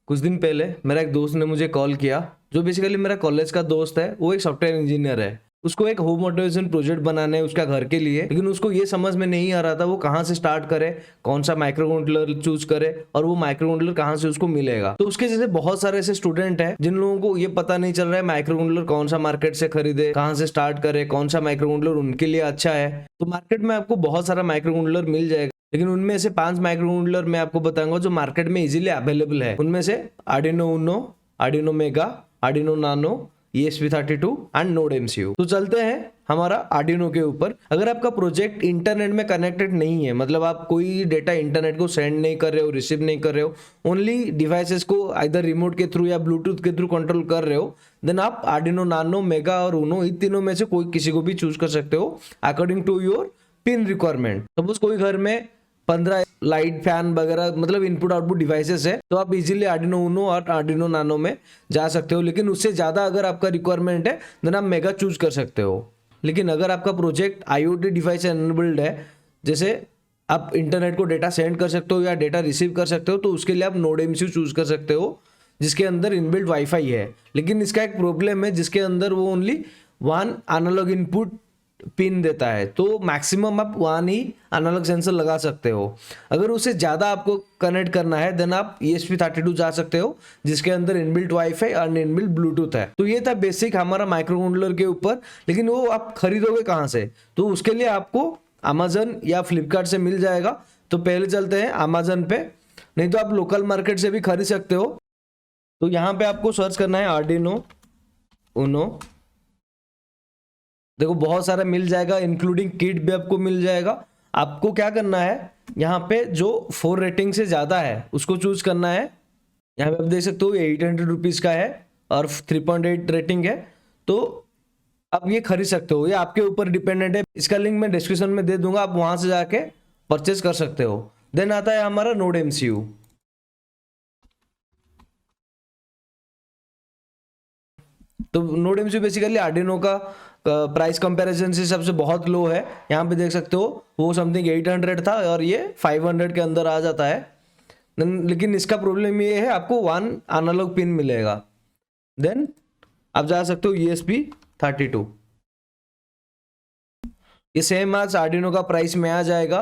कुछ दिन पहले मेरा एक दोस्त ने मुझे कॉल किया, जो बेसिकली मेरा कॉलेज का दोस्त है। वो एक सॉफ्टवेयर इंजीनियर है। उसको एक होम ऑटोमेशन प्रोजेक्ट बनाना है उसका घर के लिए, लेकिन उसको ये समझ में नहीं आ रहा था वो कहाँ से स्टार्ट करे, कौन सा माइक्रो कंट्रोलर चूज करे और वो माइक्रो कंट्रोलर कहाँ से उसको मिलेगा। तो उसके जैसे बहुत सारे ऐसे स्टूडेंट हैं जिन लोगों को ये पता नहीं चल रहा है माइक्रो कंट्रोलर कौन सा मार्केट से खरीदे, कहाँ से स्टार्ट करे, कौन सा माइक्रो कंट्रोलर उनके लिए अच्छा है। तो मार्केट में आपको बहुत सारा माइक्रो कंट्रोलर मिल जाएगा, लेकिन उनमें से 5 माइक्रो कंट्रोलर मैं आपको बताऊंगा जो मार्केट में इजीली अवेलेबल है। उनमें से आर्डिनो उनो, आर्डिनो मेगा, आर्डिनो नानो, ESP32 एंड नोड MCU। तो चलते हैं हमारा आर्डिनो के ऊपर। अगर आपका प्रोजेक्ट इंटरनेट में कनेक्टेड नहीं है, मतलब आप कोई डेटा इंटरनेट को सेंड नहीं कर रहे हो, रिसीव नहीं कर रहे हो, ओनली डिवाइसेस को आइदर रिमोट के थ्रू या ब्लूटूथ के थ्रू कंट्रोल कर रहे हो, देन आप आर्डिनो नानो, मेगा और उनो इन तीनों में से कोई किसी को भी चूज कर सकते हो according to your pin requirement. Suppose कोई घर में 15 लाइट फैन वगैरह मतलब इनपुट आउटपुट डिवाइसेस है, तो आप इजीली आर्डिनो उनो और आर्डिनो नानो में जा सकते हो। लेकिन उससे ज़्यादा अगर आपका रिक्वायरमेंट है देन आप मेगा चूज कर सकते हो। लेकिन अगर आपका प्रोजेक्ट IoT डिवाइस एनेबल्ड है, जैसे आप इंटरनेट को डेटा सेंड कर सकते हो या डेटा रिसीव कर सकते हो, तो उसके लिए आप नोड MCU चूज कर सकते हो जिसके अंदर इनबिल्ट वाईफाई है। लेकिन इसका एक प्रॉब्लम है, जिसके अंदर वो ओनली 1 एनालॉग इनपुट पिन देता है, तो मैक्सिमम आप 1 ही एनालॉग सेंसर लगा सकते हो। अगर उससे ज़्यादा आपको कनेक्ट करना है देन आप ESP32 जा सकते हो जिसके अंदर इनबिल्ट वाईफाई और इनबिल्ट ब्लूटूथ है। तो ये था बेसिक हमारा माइक्रो कंट्रोलर के ऊपर। लेकिन वो आप खरीदोगे कहाँ से? तो उसके लिए आपको अमेजन या फ्लिपकार्ट से मिल जाएगा। तो पहले चलते हैं अमेजन पे, नहीं तो आप लोकल मार्केट से भी खरीद सकते हो। तो यहाँ पे आपको सर्च करना है आर्डिनो उनो। देखो बहुत सारा मिल जाएगा, इंक्लूडिंग किट भी आपको मिल जाएगा। आपको क्या करना है, यहाँ पे जो 4 रेटिंग से ज़्यादा है उसको चूज करना है। यहाँ पे आप देख सकते हो 800 रुपीज़ का है और 3.8 रेटिंग है, तो आप ये खरीद सकते हो। ये आपके ऊपर डिपेंडेंट है। इसका लिंक मैं डिस्क्रिप्शन में दे दूंगा, आप वहाँ से जाके परचेज कर सकते हो। देन आता है हमारा नोड MCU। तो नोड MCU बेसिकली आर्डिनो का प्राइस कंपैरिजन से सबसे बहुत लो है। यहाँ पे देख सकते हो वो समथिंग 800 था और ये 500 के अंदर आ जाता है। लेकिन इसका प्रॉब्लम ये है आपको 1 एनालॉग पिन मिलेगा। देन आप जा सकते हो ESP32। ये सेम आज आर्डिनो का प्राइस में आ जाएगा,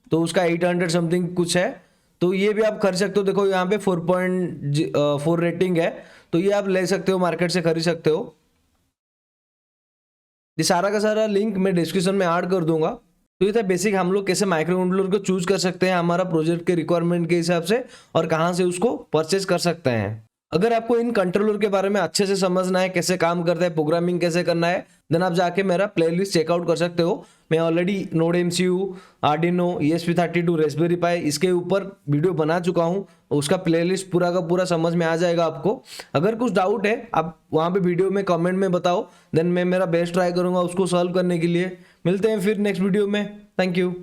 तो उसका 800 समथिंग कुछ है। तो ये भी आप खरीद सकते हो। देखो यहाँ पे 4.4 रेटिंग है, तो ये आप ले सकते हो, मार्केट से खरीद सकते हो। ये सारा का सारा लिंक मैं डिस्क्रिप्शन में ऐड कर दूंगा। तो ये था बेसिक हम लोग कैसे माइक्रो कंट्रोलर को चूज कर सकते हैं हमारा प्रोजेक्ट के रिक्वायरमेंट के हिसाब से और कहाँ से उसको परचेज कर सकते हैं। अगर आपको इन कंट्रोलर के बारे में अच्छे से समझना है, कैसे काम करता है, प्रोग्रामिंग कैसे करना है, देन आप जाके मेरा प्लेलिस्ट चेकआउट कर सकते हो। मैं already node MCU, Arduino, ESP32, Raspberry Pi इसके ऊपर वीडियो बना चुका हूँ। उसका प्लेलिस्ट पूरा का पूरा समझ में आ जाएगा आपको। अगर कुछ डाउट है आप वहाँ पे वीडियो में कमेंट में बताओ, देन मैं मेरा बेस्ट ट्राई करूँगा उसको सॉल्व करने के लिए। मिलते हैं फिर नेक्स्ट वीडियो में। Thank you.